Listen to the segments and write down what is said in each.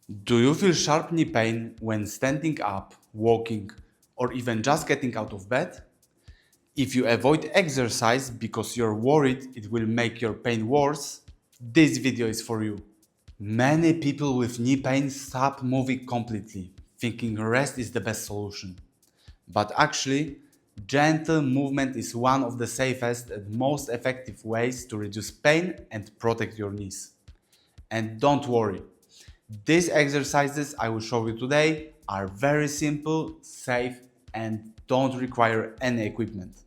Do you feel sharp knee pain when standing up, walking, or even just getting out of bed? If you avoid exercise because you're worried it will make your pain worse, this video is for you. Many people with knee pain stop moving completely, thinking rest is the best solution. But actually, gentle movement is one of the safest and most effective ways to reduce pain and protect your knees. And don't worry, these exercises I will show you today are very simple, safe, and don't require any equipment.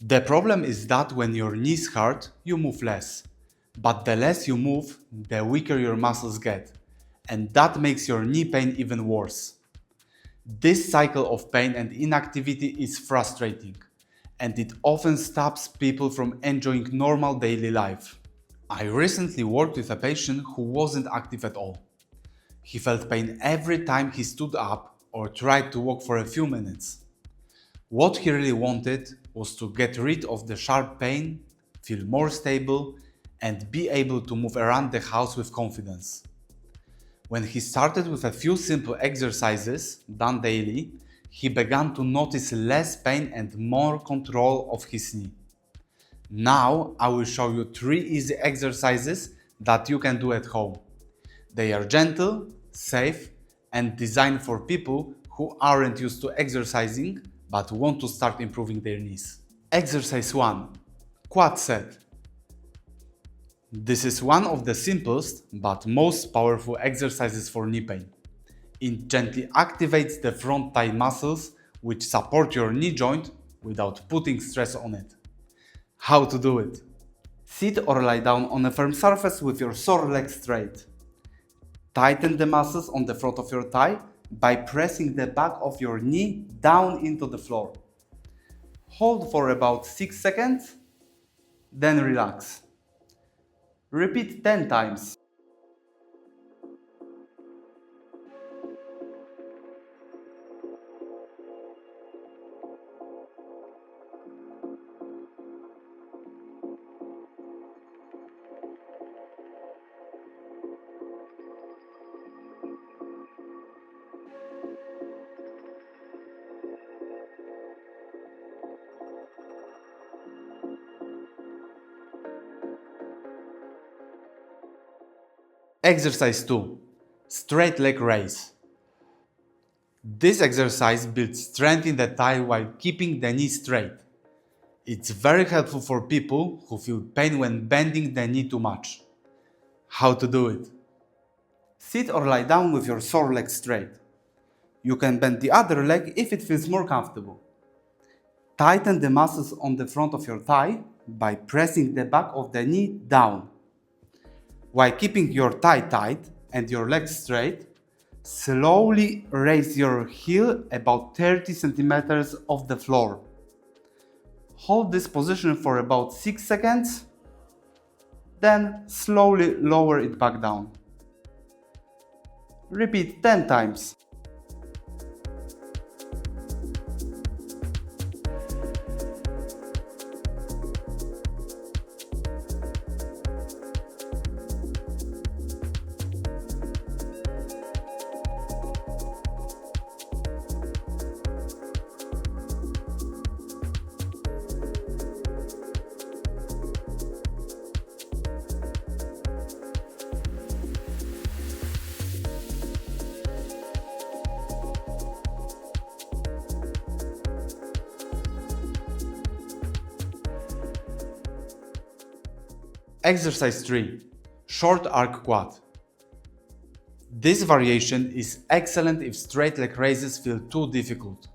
The problem is that when your knees hurt, you move less. But the less you move, the weaker your muscles get. And that makes your knee pain even worse. This cycle of pain and inactivity is frustrating, and it often stops people from enjoying normal daily life. I recently worked with a patient who wasn't active at all. He felt pain every time he stood up or tried to walk for a few minutes. What he really wanted was to get rid of the sharp pain, feel more stable, and be able to move around the house with confidence. When he started with a few simple exercises done daily, he began to notice less pain and more control of his knee. Now I will show you 3 easy exercises that you can do at home. They are gentle, safe, and designed for people who aren't used to exercising but want to start improving their knees. Exercise 1. Quad set. This is one of the simplest but most powerful exercises for knee pain. It gently activates the front thigh muscles which support your knee joint without putting stress on it. How to do it? Sit or lie down on a firm surface with your sore leg straight. Tighten the muscles on the front of your thigh by pressing the back of your knee down into the floor. Hold for about 6 seconds, then relax. Repeat 10 times. Exercise 2. Straight leg raise. This exercise builds strength in the thigh while keeping the knee straight. It's very helpful for people who feel pain when bending the knee too much. How to do it? Sit or lie down with your sore leg straight. You can bend the other leg if it feels more comfortable. Tighten the muscles on the front of your thigh by pressing the back of the knee down. While keeping your thigh tight and your legs straight, slowly raise your heel about 30 centimeters off the floor. Hold this position for about 6 seconds, then slowly lower it back down. Repeat 10 times. Exercise 3. Short arc quad. This variation is excellent if straight leg raises feel too difficult.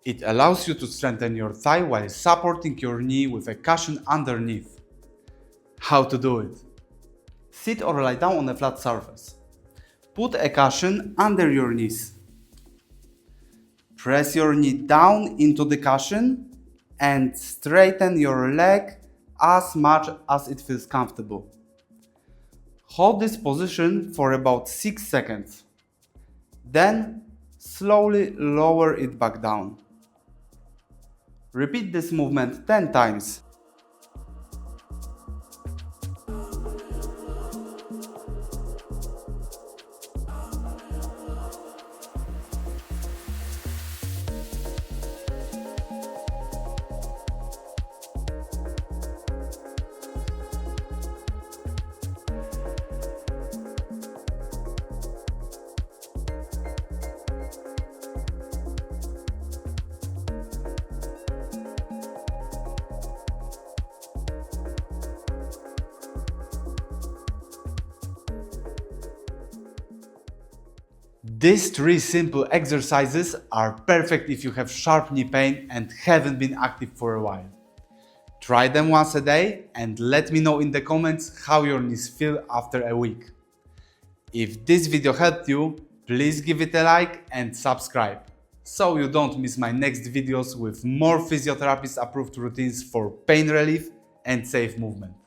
It allows you to strengthen your thigh while supporting your knee with a cushion underneath. How to do it? Sit or lie down on a flat surface. Put a cushion under your knees. Press your knee down into the cushion and straighten your leg as much as it feels comfortable. Hold this position for about 6 seconds. Then slowly lower it back down. Repeat this movement 10 times. These 3 simple exercises are perfect if you have sharp knee pain and haven't been active for a while. Try them once a day and let me know in the comments how your knees feel after a week. If this video helped you, please give it a like and subscribe, so you don't miss my next videos with more physiotherapist approved routines for pain relief and safe movement.